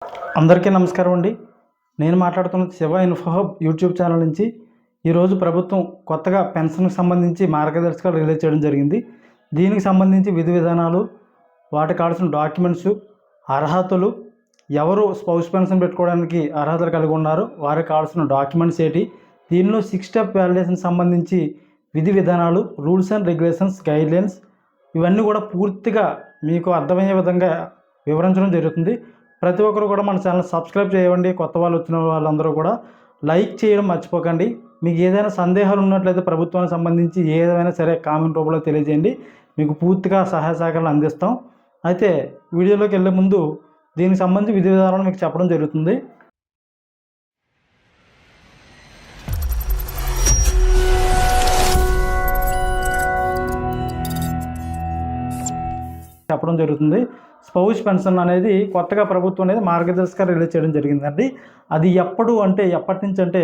అందరికీ నమస్కారం అండి. నేను మాట్లాడుతున్నది Shiva info hub YouTube channel నుంచి. ఈరోజు ప్రభుత్వం కొత్తగా పెన్షన్కి సంబంధించి మార్గదర్శకాలు రిలీజ్ చేయడం జరిగింది. దీనికి సంబంధించి విధి విధానాలు, వాటికి కావాల్సిన డాక్యుమెంట్స్, అర్హతలు, ఎవరు స్పౌస్ పెన్షన్ పెట్టుకోవడానికి అర్హతలు కలిగి ఉన్నారో వారికి కావాల్సిన డాక్యుమెంట్స్ ఏంటి, దీనిలో 6 స్టెప్ వ్యాలిడేషన్ సంబంధించి విధి విధానాలు, రూల్స్ అండ్ రెగ్యులేషన్స్, గైడ్లైన్స్ ఇవన్నీ కూడా పూర్తిగా మీకు అర్థమయ్యే విధంగా వివరించడం జరుగుతుంది. ప్రతి ఒక్కరు కూడా మన ఛానల్ సబ్స్క్రైబ్ చేయండి. కొత్త వాళ్ళు వచ్చిన వాళ్ళందరూ కూడా లైక్ చేయడం మర్చిపోకండి. మీకు ఏదైనా సందేహాలు ఉన్నట్లయితే ప్రభుత్వానికి సంబంధించి ఏదైనా సరే కామెంట్ రూపంలో తెలియజేయండి. మీకు పూర్తిగా సహాయ సహకారాలు అందిస్తాం. అయితే వీడియోలోకి వెళ్ళే ముందు దీనికి సంబంధించి విధి విధానాలు మీకు చెప్పడం జరుగుతుంది. స్పౌస్ పెన్షన్ అనేది కొత్తగా ప్రభుత్వం అనేది మార్గదర్శకాలు రిలీజ్ చేయడం జరిగిందండి. అది ఎప్పటి నుంచి అంటే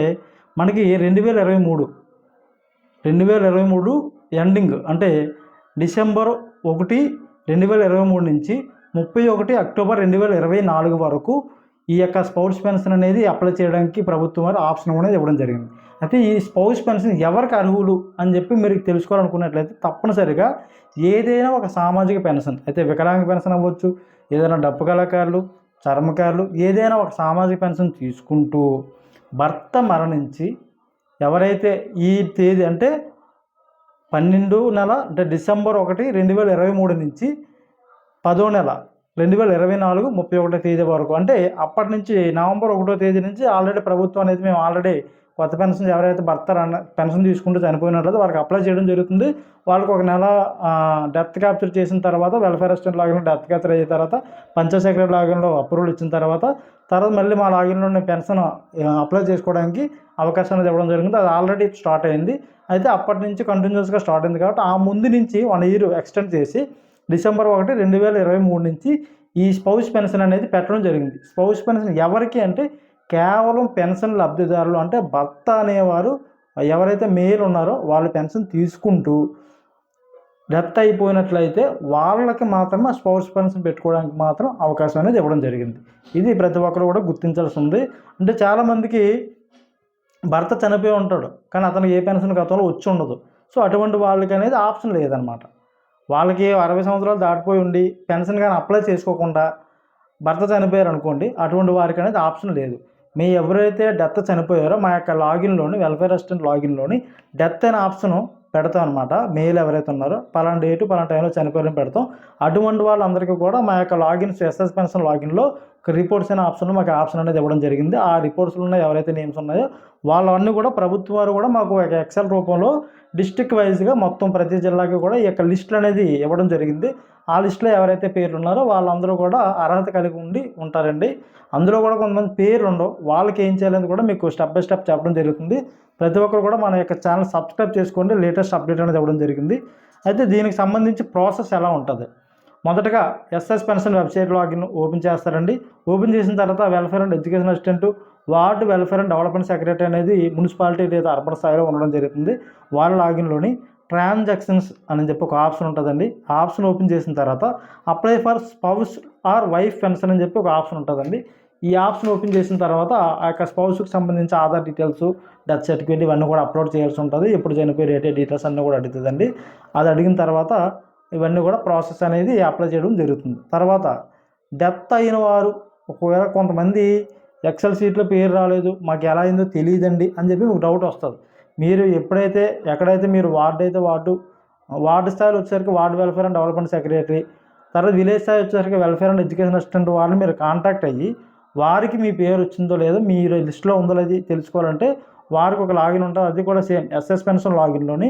మనకి 2023 ఎండింగ్ అంటే డిసెంబర్ 1, 2023 నుంచి 31 అక్టోబర్ 2024 వరకు ఈ యొక్క స్పౌస్ పెన్షన్ అనేది అప్లై చేయడానికి ప్రభుత్వం వారు ఆప్షన్ అనేది ఇవ్వడం జరిగింది. అయితే ఈ స్పౌస్ పెన్షన్ ఎవరికి అర్హులు అని చెప్పి మీరు తెలుసుకోవాలనుకున్నట్లయితే తప్పనిసరిగా ఏదైనా ఒక సామాజిక పెన్షన్, అయితే వికలాంగ పెన్షన్ అవ్వచ్చు, ఏదైనా డప్పు కళాకారులు, చర్మకారులు, ఏదైనా ఒక సామాజిక పెన్షన్ తీసుకుంటూ భర్త మరణించి ఎవరైతే ఈ తేదీ అంటే 12 నెల అంటే డిసెంబర్ 1, 2023 నుంచి 10వ నెల 2024 31వ తేదీ వరకు, అంటే అప్పటి నుంచి నవంబర్ 1వ తేదీ నుంచి ఆల్రెడీ ప్రభుత్వం అనేది మేము ఆల్రెడీ కొత్త పెన్షన్ ఎవరైతే భర్త పెన్షన్ తీసుకుంటూ చనిపోయినట్లయితే వాళ్ళకి అప్లై చేయడం జరుగుతుంది. వాళ్ళకి ఒక నెల డెత్ క్యాప్చర్ చేసిన తర్వాత వెల్ఫేర్ అసిస్టెంట్ లాగిన్లో డెత్ క్యాప్చర్ అయిన తర్వాత పంచాయత్ సెక్రటరీ లాగిన్లో అప్రూవల్ ఇచ్చిన తర్వాత మళ్ళీ మా లాగిన్లోనే పెన్షన్ అప్లై చేసుకోవడానికి అవకాశం అనేది ఇవ్వడం జరిగింది. అది ఆల్రెడీ స్టార్ట్ అయింది. అయితే అప్పటి నుంచి కంటిన్యూస్గా స్టార్ట్ అయింది కాబట్టి ఆ ముందు నుంచి 1 ఇయర్ ఎక్స్టెండ్ చేసి డిసెంబర్ 1, 2023 నుంచి ఈ స్పౌస్ పెన్షన్ అనేది పెట్టడం జరిగింది. స్పౌస్ పెన్షన్ ఎవరికి అంటే కేవలం పెన్షన్ లబ్ధిదారులు, అంటే భర్త అనేవారు ఎవరైతే మేల్ ఉన్నారో వాళ్ళు పెన్షన్ తీసుకుంటూ డెత్ అయిపోయినట్లయితే వాళ్ళకి మాత్రమే స్పౌస్ పెన్షన్ పెట్టుకోవడానికి మాత్రం అవకాశం అనేది ఇవ్వడం జరిగింది. ఇది ప్రతి ఒక్కరు కూడా గుర్తించాల్సి ఉంది. అంటే చాలామందికి భర్త చనిపోయి ఉంటాడు కానీ అతనికి ఏ పెన్షన్ గతంలో వచ్చి ఉండదు. సో అటువంటి వాళ్ళకి అనేది ఆప్షన్ లేదనమాట. వాళ్ళకి 60 సంవత్సరాలు దాటిపోయి ఉండి పెన్షన్ కానీ అప్లై చేసుకోకుండా భర్త చనిపోయారు అనుకోండి, అటువంటి వారికి అనేది ఆప్షన్ లేదు. మీ ఎవరైతే డెత్ చనిపోయారో మా యొక్క లాగిన్లోని వెల్ఫేర్ అసిస్టెంట్ లాగిన్లోని డెత్ అనే ఆప్షను పెడతాం అనమాట. మెయిల్ ఎవరైతే ఉన్నారో పలానా డేటు పలానా టైంలో చనిపోయారని పెడతాం. అటువంటి వాళ్ళందరికీ కూడా మా యొక్క లాగిన్స్ ఎస్ఎస్ పెన్షన్ లాగిన్లో రిపోర్ట్స్ అనే ఆప్షన్ మాకు ఆప్షన్ అనేది ఇవ్వడం జరిగింది. ఆ రిపోర్ట్స్లో ఎవరైతే నేమ్స్ ఉన్నాయో వాళ్ళన్నీ కూడా ప్రభుత్వం వారు కూడా మాకు ఒక ఎక్సెల్ రూపంలో డిస్ట్రిక్ట్ వైజ్గా మొత్తం ప్రతి జిల్లాకి కూడా ఈ యొక్క లిస్టులు అనేది ఇవ్వడం జరిగింది. ఆ లిస్టులో ఎవరైతే పేర్లు ఉన్నారో వాళ్ళందరూ కూడా అర్హత కలిగి ఉంటారండి. అందులో కూడా కొంతమంది పేర్లు ఉండవు, వాళ్ళకి ఏం చేయాలని కూడా మీకు స్టెప్ బై స్టెప్ చెప్పడం జరుగుతుంది. ప్రతి ఒక్కరు కూడా మన యొక్క ఛానల్ సబ్స్క్రైబ్ చేసుకోండి. లేటెస్ట్ అప్డేట్ అనేది ఇవ్వడం జరిగింది. అయితే దీనికి సంబంధించి ప్రాసెస్ ఎలా ఉంటుంది, మొదటగా SS pension website login open చేస్తారండి. ఓపెన్ చేసిన తర్వాత welfare and education assistant, ward welfare and development secretary అనేది మున్సిపాలిటీ లేదా అర్బన్ స్థాయిలో ఉండడం జరుగుతుంది. వాళ్ళ లాగిన్లోని ట్రాన్సాక్షన్స్ అని చెప్పి ఒక ఆప్షన్ ఉంటుందండి. ఆ ఆప్షన్ ఓపెన్ చేసిన తర్వాత apply for spouse or wife pension అని చెప్పి ఒక ఆప్షన్ ఉంటుందండి. ఈ ఆప్షన్ ఓపెన్ చేసిన తర్వాత ఆ యొక్క స్పౌస్కి సంబంధించి ఆధార్ డీటెయిల్స్, డెత్ సర్టిఫికేట్ ఇవన్నీ కూడా అప్లోడ్ చేయాల్సి ఉంటుంది. ఎప్పుడు చనిపోయి రేటే డీటెయిల్స్ అన్నీ కూడా అడుగుతుందండి. అది అడిగిన తర్వాత ఇవన్నీ కూడా ప్రాసెస్ అనేది అప్లై చేయడం జరుగుతుంది. తర్వాత డెత్ అయిన వారు ఒకవేళ కొంతమంది ఎక్సెల్ షీట్లో పేరు రాలేదు, మాకు ఎలా అయిందో తెలియదండి అని చెప్పి మీకు డౌట్ వస్తుంది. మీరు ఎక్కడైతే మీరు వార్డు స్థాయిలో వచ్చేసరికి ward welfare and development secretary, తర్వాత విలేజ్ స్థాయి వచ్చేసరికి వెల్ఫేర్ అండ్ ఎడ్యుకేషన్ అసిస్టెంట్ వాళ్ళని మీరు కాంటాక్ట్ అయ్యి వారికి మీ పేరు వచ్చిందో లేదో మీరు లిస్టులో ఉందో లేదో తెలుసుకోవాలంటే వారికి ఒక లాగిన్ ఉంటుంది. అది కూడా సేమ్ ఎస్ఎస్ పెన్షన్ లాగిన్లోని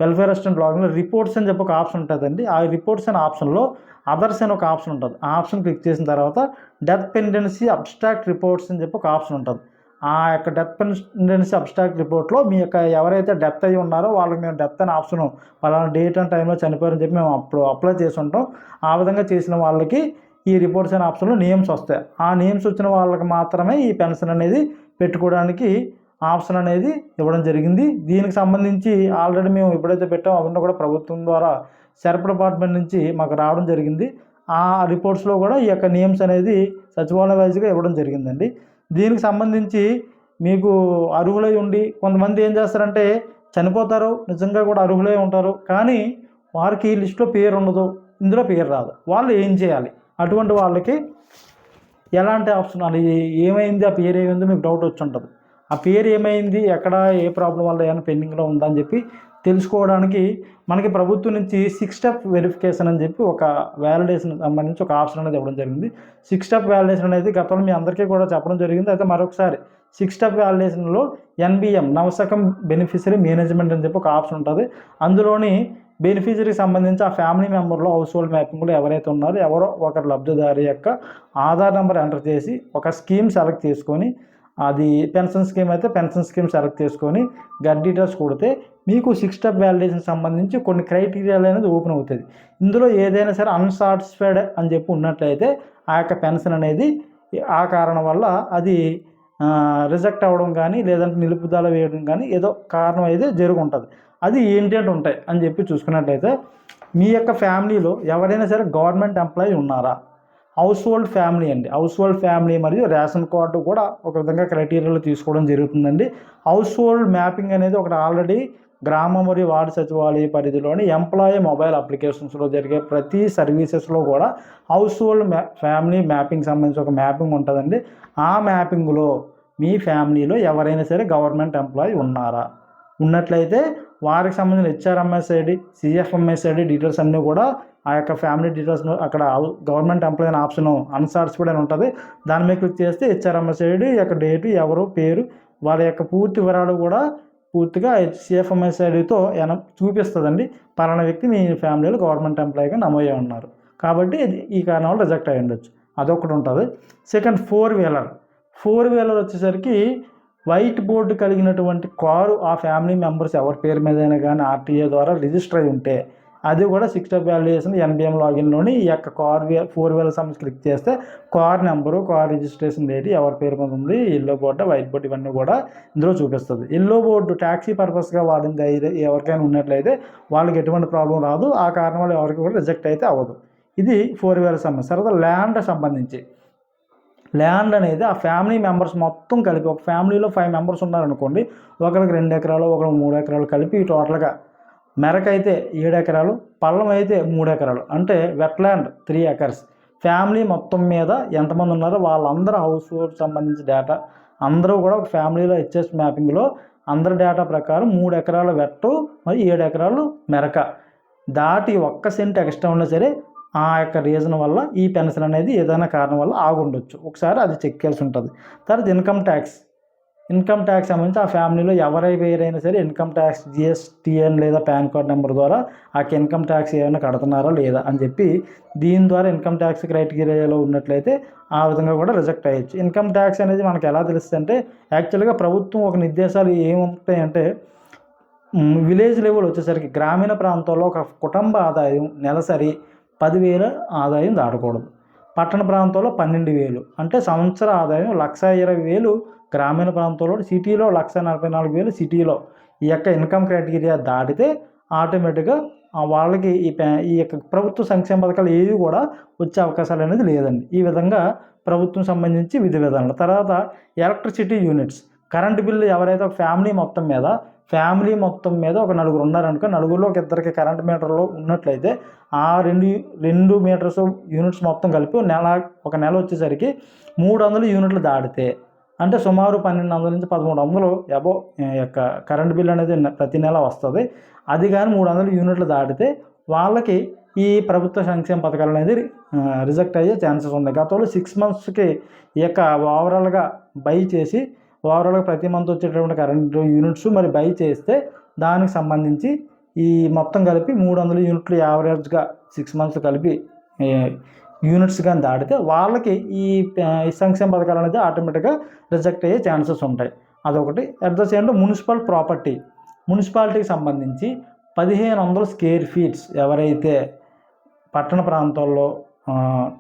వెల్ఫేర్ అసిస్టెంట్ లాగిన్లో రిపోర్ట్స్ అని చెప్పి ఒక ఆప్షన్ ఉంటుందండి. ఆ రిపోర్ట్స్ అనే ఆప్షన్లో అదర్స్ అని ఒక ఆప్షన్ ఉంటుంది. ఆ ఆప్షన్ క్లిక్ చేసిన తర్వాత డెత్ పెండెన్సీ అబ్స్ట్రాక్ట్ రిపోర్ట్స్ అని చెప్పి ఒక ఆప్షన్ ఉంటుంది. ఆ యొక్క డెత్ పెండెన్సీ అబ్స్ట్రాక్ట్ రిపోర్ట్లో మీ యొక్క ఎవరైతే డెత్ అయ్యి ఉన్నారో వాళ్ళకి మేము డెత్ అనే ఆప్షన్ పలానా డేట్ అండ్ టైంలో చనిపోయారని చెప్పి మేము అప్లై చేసి ఉంటాం. ఆ విధంగా చేసిన వాళ్ళకి ఈ రిపోర్ట్స్ అనే ఆప్షన్లో నేమ్స్ వస్తాయి. ఆ నేమ్స్ వచ్చిన వాళ్ళకి మాత్రమే ఈ పెన్షన్ అనేది పెట్టుకోవడానికి ఆప్షన్ అనేది ఇవ్వడం జరిగింది. దీనికి సంబంధించి ఆల్రెడీ మేము ఎప్పుడైతే పెట్టామో అవన్నీ కూడా ప్రభుత్వం ద్వారా సెర్ప్ డిపార్ట్మెంట్ నుంచి మాకు రావడం జరిగింది. ఆ రిపోర్ట్స్లో కూడా ఈ యొక్క నేమ్స్ అనేది సచివాలయ వైజ్గా ఇవ్వడం జరిగిందండి. దీనికి సంబంధించి మీకు అర్హులై ఉండి కొంతమంది ఏం చేస్తారంటే చనిపోతారు, నిజంగా కూడా అర్హులై ఉంటారు, కానీ వారికి లిస్టులో పేరు ఉండదు, ఇందులో పేరు రాదు. వాళ్ళు ఏం చేయాలి? అటువంటి వాళ్ళకి ఎలాంటి ఆప్షన్, అది ఏమైంది, ఆ పేరు ఏమైందో మీకు డౌట్ వచ్చి ఉంటుంది. ఆ పేరు ఏమైంది, ఎక్కడ ఏ ప్రాబ్లం వల్ల ఏమైనా పెండింగ్లో ఉందని చెప్పి తెలుసుకోవడానికి మనకి ప్రభుత్వం నుంచి 6 స్టెప్ వెరిఫికేషన్ అని చెప్పి ఒక వ్యాలిడేషన్ సంబంధించి ఒక ఆప్షన్ అనేది ఇవ్వడం జరిగింది. 6 స్టెప్ వ్యాలిడేషన్ అనేది గతంలో మీ అందరికీ కూడా చెప్పడం జరిగింది. అయితే మరొకసారి 6 స్టెప్ వ్యాలిడేషన్లో NBM నవశకం బెనిఫిషరీ మేనేజ్మెంట్ అని చెప్పి ఒక ఆప్షన్ ఉంటుంది. అందులోని బెనిఫిషరీకి సంబంధించి ఆ ఫ్యామిలీ మెంబర్లో హౌస్ హోల్డ్ మ్యాపింగ్లో ఎవరైతే ఉన్నారో ఎవరో ఒకరు లబ్ధిదారి యొక్క ఆధార్ నెంబర్ ఎంటర్ చేసి ఒక స్కీమ్ సెలెక్ట్ చేసుకొని, అది పెన్షన్ స్కీమ్ అయితే పెన్షన్ స్కీమ్ సెలెక్ట్ చేసుకొని గట్ డీటెయిల్స్ కొడితే మీకు 6 స్టెప్ వ్యాలిడేషన్ సంబంధించి కొన్ని క్రైటీరియాలు అనేది ఓపెన్ అవుతుంది. ఇందులో ఏదైనా సరే అన్సాటిస్ఫైడ్ అని చెప్పి ఉన్నట్లయితే ఆ యొక్క పెన్షన్ అనేది ఆ కారణం వల్ల అది రిజెక్ట్ అవ్వడం కానీ లేదంటే నిలుపుదల వేయడం కానీ ఏదో కారణం అయితే జరుగుంటుంది. అది ఏంటంటే ఉంటాయి అని చెప్పి చూసుకున్నట్లయితే మీ యొక్క ఫ్యామిలీలో ఎవరైనా సరే గవర్నమెంట్ ఎంప్లాయీ ఉన్నారా? హౌస్ హోల్డ్ ఫ్యామిలీ అండి. హౌస్ హోల్డ్ ఫ్యామిలీ మరియు రేషన్ కార్డు కూడా ఒక విధంగా క్రైటీరియాలో తీసుకోవడం జరుగుతుందండి. హౌస్ హోల్డ్ మ్యాపింగ్ అనేది ఒకటి ఆల్రెడీ గ్రామ మరియు వార్డు సచివాలయ పరిధిలోని ఎంప్లాయీ మొబైల్ అప్లికేషన్స్లో జరిగే ప్రతి సర్వీసెస్లో కూడా హౌస్ హోల్డ్ ఫ్యామిలీ మ్యాపింగ్ సంబంధించి ఒక మ్యాపింగ్ ఉంటుందండి. ఆ మ్యాపింగ్లో మీ ఫ్యామిలీలో ఎవరైనా సరే గవర్నమెంట్ ఎంప్లాయీ ఉన్నారా? ఉన్నట్లయితే వారికి సంబంధించిన HRMS ID, CFMS ID details అన్నీ కూడా ఆ యొక్క ఫ్యామిలీ డీటెయిల్స్ అక్కడ గవర్నమెంట్ ఎంప్లాయీ అనే ఆప్షన్ అన్సాటిస్ఫైడ్ అని ఉంటుంది. దాని మీద క్లిక్ చేస్తే HRMS ఐడి యొక్క డేటు, ఎవరు, పేరు, వాళ్ళ యొక్క పూర్తి వివరాలు కూడా పూర్తిగా CFMS ఐడితో చూపిస్తుందండి. పలానా వ్యక్తి మీ ఫ్యామిలీలో గవర్నమెంట్ ఎంప్లాయీగా నమోదై ఉన్నారు కాబట్టి ఈ కారణం వల్ల రిజెక్ట్ అయ్యి ఉండొచ్చు. అదొకటి ఉంటుంది. సెకండ్, 4 వీలర్ వచ్చేసరికి వైట్ బోర్డు కలిగినటువంటి కారు ఆ ఫ్యామిలీ మెంబర్స్ ఎవరి పేరు మీదైనా కానీ RTA ద్వారా రిజిస్టర్ అయి ఉంటే అది కూడా 6 స్టెప్ వ్యాలిడేషన్ NBM లాగిన్లోని ఈ యొక్క 4 వీలర్ సంబంధించి క్లిక్ చేస్తే car number, car registration date, ఎవరి పేరు మీద ఉంది, ఎల్లో బోర్డు, వైట్ బోర్డు ఇవన్నీ కూడా ఇందులో చూపిస్తుంది. ఎల్లో బోర్డు ట్యాక్సీ పర్పస్గా వాడింది ఎవరికైనా ఉన్నట్లయితే వాళ్ళకి ఎటువంటి ప్రాబ్లం రాదు. ఆ కారణం వల్ల ఎవరికి కూడా రిజెక్ట్ అయితే అవ్వదు. ఇది 4 వీలర్ సంబంధించి. తర్వాత ల్యాండ్ సంబంధించి, ల్యాండ్ అనేది ఆ ఫ్యామిలీ మెంబర్స్ మొత్తం కలిపి, ఒక ఫ్యామిలీలో 5 మెంబర్స్ ఉన్నారనుకోండి, ఒకరికి 2 ఎకరాలు, ఒకరికి 3 ఎకరాలు కలిపి టోటల్గా మెరకైతే 7 ఎకరాలు, పల్లం అయితే 3 ఎకరాలు, అంటే వెట్లాండ్ 3 acres. ఫ్యామిలీ మొత్తం మీద ఎంతమంది ఉన్నారో వాళ్ళందరూ హౌస్ హోల్డ్ సంబంధించి డేటా అందరూ కూడా ఒక ఫ్యామిలీలో HS మ్యాపింగ్లో అందరి డేటా ప్రకారం 3 ఎకరాల వెట్టు మరియు 7 ఎకరాలు మెరక దాటి 1 సెంట్ ఎక్స్ట్రా ఉన్నా సరే ఆ యొక్క రీజన్ వల్ల ఈ పెన్షన్ అనేది ఏదైనా కారణం వల్ల ఆగుండొచ్చు. ఒకసారి అది చెక్ చేయాల్సి ఉంటుంది. తర్వాత ఇన్కమ్ ట్యాక్స్ సంబంధించి ఆ ఫ్యామిలీలో ఎవరైనా సరే ఇన్కమ్ ట్యాక్స్ GSTN లేదా పాన్ కార్డ్ నెంబర్ ద్వారా ఆ ఇన్కమ్ ట్యాక్స్ ఏమైనా కడుతున్నారా లేదా అని చెప్పి దీని ద్వారా ఇన్కమ్ ట్యాక్స్ క్రైటీరియాలో ఉన్నట్లయితే ఆ విధంగా కూడా రిజెక్ట్ అయ్యచ్చు. ఇన్కమ్ ట్యాక్స్ అనేది మనకు ఎలా తెలుస్తుంది అంటే యాక్చువల్గా ప్రభుత్వం ఒక నిర్దేశాలు ఏముంటాయంటే విలేజ్ లెవెల్ వచ్చేసరికి గ్రామీణ ప్రాంతాల్లో ఒక కుటుంబ ఆదాయం నెలసరి 10,000 ఆదాయం దాటకూడదు. పట్టణ ప్రాంతాల్లో 12,000, అంటే సంవత్సర ఆదాయం 1,20,000 గ్రామీణ ప్రాంతాల్లో, సిటీలో 1,44,000 సిటీలో ఈ యొక్క ఇన్కమ్ క్రైటీరియా దాటితే ఆటోమేటిక్గా వాళ్ళకి ఈ యొక్క ప్రభుత్వ సంక్షేమ పథకాలు ఏవి కూడా వచ్చే అవకాశాలు అనేది లేదండి. ఈ విధంగా ప్రభుత్వం సంబంధించి విధి విధానాలు. తర్వాత ఎలక్ట్రిసిటీ యూనిట్స్, కరెంటు బిల్లు ఎవరైతే ఒక ఫ్యామిలీ మొత్తం మీద ఒక నలుగురు ఉన్నారనుకో, నలుగురిలో ఒక ఇద్దరికి కరెంట్ మీటర్లో ఉన్నట్లయితే ఆ 2 మీటర్స్ యూనిట్స్ మొత్తం కలిపి ఒక నెల వచ్చేసరికి 300 యూనిట్లు దాటితే, అంటే సుమారు 1,200 నుంచి 1,300 అబో యొక్క కరెంట్ బిల్ అనేది ప్రతి నెల వస్తుంది. అది కానీ 300 యూనిట్లు దాటితే వాళ్ళకి ఈ ప్రభుత్వ సంక్షేమ పథకాలు అనేది రిజెక్ట్ అయ్యే ఛాన్సెస్ ఉన్నాయి. గతంలో 6 monthsకి ఈ యొక్క ఓవరాల్గా బై చేసి ప్రతి మంత్ వచ్చేటటువంటి కరెంట్ యూనిట్స్ మరి బై చేస్తే దానికి సంబంధించి ఈ మొత్తం కలిపి 300 యూనిట్లు యావరేజ్గా 6 months కలిపి యూనిట్స్ కానీ దాటితే వాళ్ళకి ఈ సంక్షేమ పథకాలు అనేది ఆటోమేటిక్గా రిజెక్ట్ అయ్యే ఛాన్సెస్ ఉంటాయి. అదొకటి. అట్ ద సేమ్ టైం మున్సిపాలిటీకి సంబంధించి 1,500 square feet ఎవరైతే పట్టణ ప్రాంతాల్లో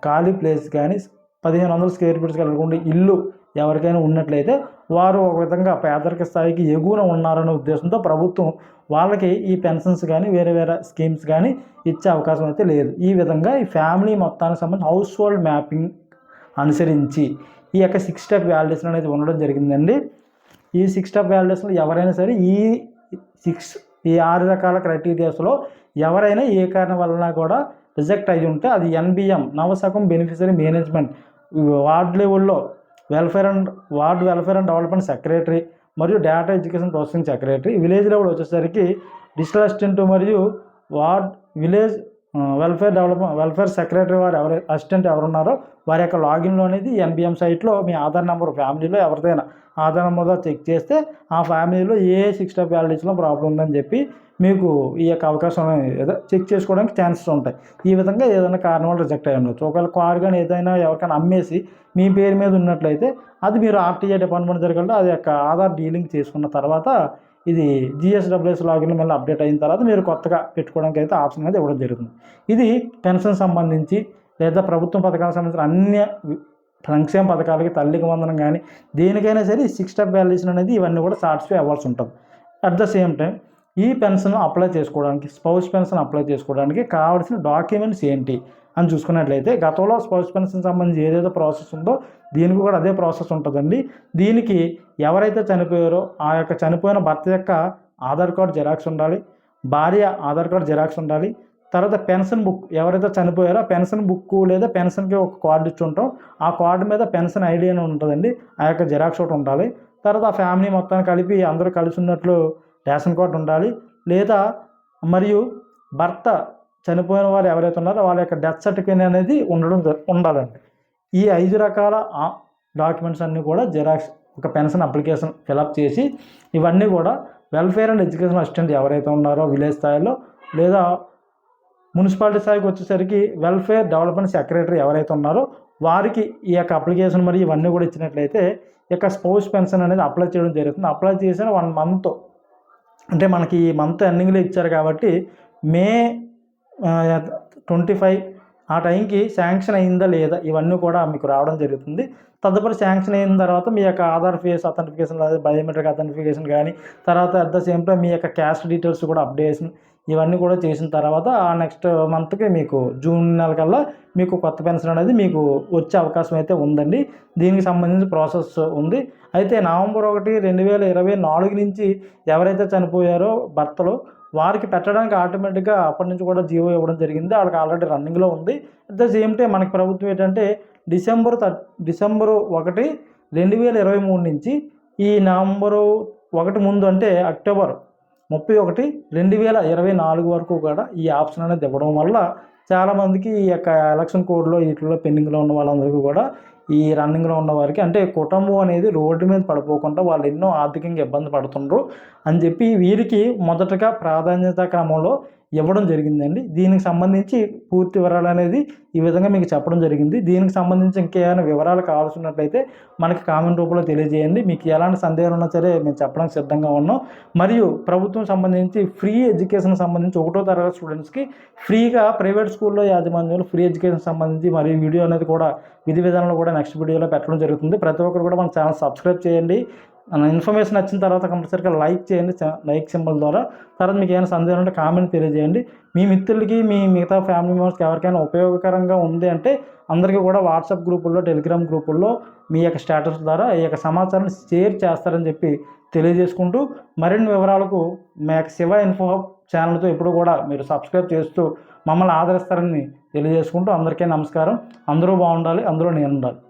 ఖాళీ ప్లేస్ కానీ 1,500 square feet కలగకుండా ఇల్లు ఎవరికైనా ఉన్నట్లయితే వారు ఒక విధంగా పేదరిక స్థాయికి ఎగువన ఉన్నారనే ఉద్దేశంతో ప్రభుత్వం వాళ్ళకి ఈ పెన్షన్స్ కానీ వేరే వేరే స్కీమ్స్ కానీ ఇచ్చే అవకాశం అయితే లేదు. ఈ విధంగా ఈ ఫ్యామిలీ మొత్తానికి సంబంధించి హౌస్ హోల్డ్ మ్యాపింగ్ అనుసరించి ఈ యొక్క 6 స్టెప్ వ్యాలిడేషన్ అనేది ఉండడం జరిగిందండి. ఈ 6 స్టెప్ వ్యాలిడేషన్లో ఎవరైనా సరే ఈ 6 రకాల క్రైటీరియాస్లో ఎవరైనా ఏ కారణం వలన కూడా రిజెక్ట్ అయ్యి ఉంటే అది NBM Navasakam beneficiary management ward లెవెల్లో ward welfare and development secretary మరియు data education processing secretary, village level వచ్చేసరికి డిజిటల్ అసిస్టెంట్ మరియు వార్డ్ విలేజ్ వెల్ఫేర్ సెక్రటరీ వారు అసిస్టెంట్ ఎవరున్నారో వారి యొక్క లాగిన్లో అనేది NBM సైట్లో మీ ఆధార్ నెంబర్ ఫ్యామిలీలో ఎవరిదైనా ఆధార్ నెంబర్తో చెక్ చేస్తే ఆ ఫ్యామిలీలో ఏ 6 స్టెప్ వ్యాలిడేషన్లో ప్రాబ్లం ఉందని చెప్పి మీకు ఈ యొక్క అవకాశం ఏదో చెక్ చేసుకోవడానికి ఛాన్సెస్ ఉంటాయి. ఈ విధంగా ఏదైనా కారణం వల్ల రిజెక్ట్ అయ్యి ఉండొచ్చు. ఒకవేళ కారు కానీ ఏదైనా ఎవరికైనా అమ్మేసి మీ పేరు మీద ఉన్నట్లయితే అది మీరు RTA డిపార్ట్మెంట్ జరగాలి. అది యొక్క ఆధార్ డీలింగ్ చేసుకున్న తర్వాత ఇది GSWS లాగిన్ మళ్ళీ అప్డేట్ అయిన తర్వాత మీరు కొత్తగా పెట్టుకోవడానికి అయితే ఆప్షన్ అనేది ఇవ్వడం జరుగుతుంది. ఇది పెన్షన్ సంబంధించి లేదా ప్రభుత్వం పథకాలకు సంబంధించిన అన్ని సంక్షేమ పథకాలకి తల్లికి వందనం కానీ దేనికైనా సరే 6 స్టెప్ వ్యాలిడేషన్ అనేది ఇవన్నీ కూడా సాటిస్ఫై అవ్వాల్సి ఉంటుంది. అట్ ద సేమ్ టైం ఈ పెన్షన్ అప్లై చేసుకోవడానికి స్పౌస్ పెన్షన్ అప్లై చేసుకోవడానికి కావాల్సిన డాక్యుమెంట్స్ ఏంటి అని చూసుకున్నట్లయితే గతంలో స్పౌస్ పెన్షన్ సంబంధించి ఏదైతే ప్రాసెస్ ఉందో దీనికి కూడా అదే ప్రాసెస్ ఉంటుందండి. దీనికి ఎవరైతే చనిపోయారో ఆ యొక్క చనిపోయిన భర్త యొక్క ఆధార్ కార్డు జెరాక్స్ ఉండాలి, భార్య ఆధార్ కార్డు జెరాక్స్ ఉండాలి. తర్వాత పెన్షన్ బుక్ ఎవరైతే చనిపోయారో ఆ పెన్షన్ బుక్ లేదా పెన్షన్కి ఒక కార్డు ఇచ్చి ఉంటాం, ఆ కార్డు మీద పెన్షన్ ఐడి అని ఉంటుందండి, ఆ యొక్క జెరాక్స్ ఒకటి ఉండాలి. తర్వాత ఆ ఫ్యామిలీ మొత్తాన్ని కలిపి అందరూ కలిసి ఉన్నట్లు రేషన్ కార్డు ఉండాలి. లేదా మరియు భర్త చనిపోయిన వారు ఎవరైతే ఉన్నారో వాళ్ళ యొక్క డెత్ సర్టిఫికేట్ అనేది ఉండాలండి. ఈ 5 రకాల డాక్యుమెంట్స్ అన్నీ కూడా జెరాక్స్ ఒక పెన్షన్ అప్లికేషన్ ఫిలప్ చేసి ఇవన్నీ కూడా వెల్ఫేర్ అండ్ ఎడ్యుకేషన్ అసిస్టెంట్ ఎవరైతే ఉన్నారో విలేజ్ స్థాయిలో లేదా మున్సిపాలిటీ స్థాయికి వచ్చేసరికి వెల్ఫేర్ డెవలప్మెంట్ సెక్రటరీ ఎవరైతే ఉన్నారో వారికి ఈ యొక్క అప్లికేషన్ మరియు ఇవన్నీ కూడా ఇచ్చినట్లయితే ఈ యొక్క స్పౌస్ పెన్షన్ అనేది అప్లై చేయడం జరుగుతుంది. అప్లై చేసిన 1 మంత్ అంటే మనకి ఈ మంత్ ఎండింగ్లో ఇచ్చారు కాబట్టి మే 25 ఆ టైంకి శాంక్షన్ అయిందా లేదా ఇవన్నీ కూడా మీకు రావడం జరుగుతుంది. తదుపరి శాంక్షన్ అయిన తర్వాత మీ యొక్క ఆధార్ ఫేస్ అథెంటిఫికేషన్ లేదా బయోమెట్రిక్ అథెంటిఫికేషన్ కానీ తర్వాత అట్ ద సేమ్ టైం మీ యొక్క క్యాస్ట్ డీటెయిల్స్ కూడా అప్డేషన్ ఇవన్నీ కూడా చేసిన తర్వాత ఆ నెక్స్ట్ మంత్కి మీకు జూన్ నెల కల్లా మీకు కొత్త పెన్షన్ అనేది మీకు వచ్చే అవకాశం అయితే ఉందండి. దీనికి సంబంధించి ప్రాసెస్ ఉంది. అయితే నవంబర్ 1, 2024 నుంచి ఎవరైతే చనిపోయారో భర్తలు వారికి పెట్టడానికి ఆటోమేటిక్గా అప్పటి నుంచి కూడా జీవో ఇవ్వడం జరిగింది. వాళ్ళకి ఆల్రెడీ రన్నింగ్లో ఉంది. అట్ ద సేమ్ టైం మనకి ప్రభుత్వం ఏంటంటే డిసెంబర్ 1, 2023 నుంచి ఈ నవంబరు 1 ముందు అంటే అక్టోబర్ 31, 2024 వరకు కూడా ఈ ఆప్షన్ అనేది ఇవ్వడం వల్ల చాలామందికి ఈ యొక్క ఎలక్షన్ కోడ్లో వీటిలో పెండింగ్లో ఉన్న వాళ్ళందరికీ కూడా ఈ రన్నింగ్లో ఉన్న వారికి అంటే కుటుంబం అనేది రోడ్డు మీద పడిపోకుండా వాళ్ళు ఎన్నో ఆర్థికంగా ఇబ్బంది పడుతుండ్రు అని చెప్పి వీరికి మొదటగా ప్రాధాన్యత క్రమంలో ఇవ్వడం జరిగిందండి. దీనికి సంబంధించి పూర్తి వివరాలు అనేది ఈ విధంగా మీకు చెప్పడం జరిగింది. దీనికి సంబంధించి ఇంకేమైనా వివరాలు కావాల్సినట్లయితే మనకి కామెంట్ రూపంలో తెలియజేయండి. మీకు ఎలాంటి సందేహాలు ఉన్నా సరే మేము చెప్పడానికి సిద్ధంగా ఉన్నాం. మరియు ప్రభుత్వం సంబంధించి ఫ్రీ ఎడ్యుకేషన్ సంబంధించి 1వ తరగతి స్టూడెంట్స్కి ఫ్రీగా ప్రైవేట్ స్కూల్లో యాజమాన్యాలు ఫ్రీ ఎడ్యుకేషన్ సంబంధించి మరియు వీడియో అనేది కూడా విధి విధానంలో కూడా నెక్స్ట్ వీడియోలో పెట్టడం జరుగుతుంది. ప్రతి ఒక్కరు కూడా మన ఛానల్ సబ్స్క్రైబ్ చేయండి. ఇన్ఫర్మేషన్ వచ్చిన తర్వాత కంపల్సరీగా లైక్ చేయండి, లైక్ సింబల్ ద్వారా. తర్వాత మీకు ఏమైనా సందేహం ఉంటే కామెంట్ తెలియజేయండి. మీ మిత్రులకి మీ మిగతా ఫ్యామిలీ మెంబర్స్కి ఎవరికైనా ఉపయోగకరంగా ఉంది అంటే అందరికీ కూడా వాట్సాప్ గ్రూపుల్లో టెలిగ్రామ్ గ్రూపుల్లో మీ యొక్క స్టేటస్ ద్వారా ఈ యొక్క సమాచారాన్ని షేర్ చేస్తారని చెప్పి తెలియజేసుకుంటూ మరిన్ని వివరాలకు మా యొక్క శివ ఇన్ఫో ఛానల్తో ఎప్పుడు కూడా మీరు సబ్స్క్రైబ్ చేస్తూ మమ్మల్ని ఆదరిస్తారని తెలియజేసుకుంటూ అందరికీ నమస్కారం. అందరూ బాగుండాలి, అందులో నేను ఉండాలి.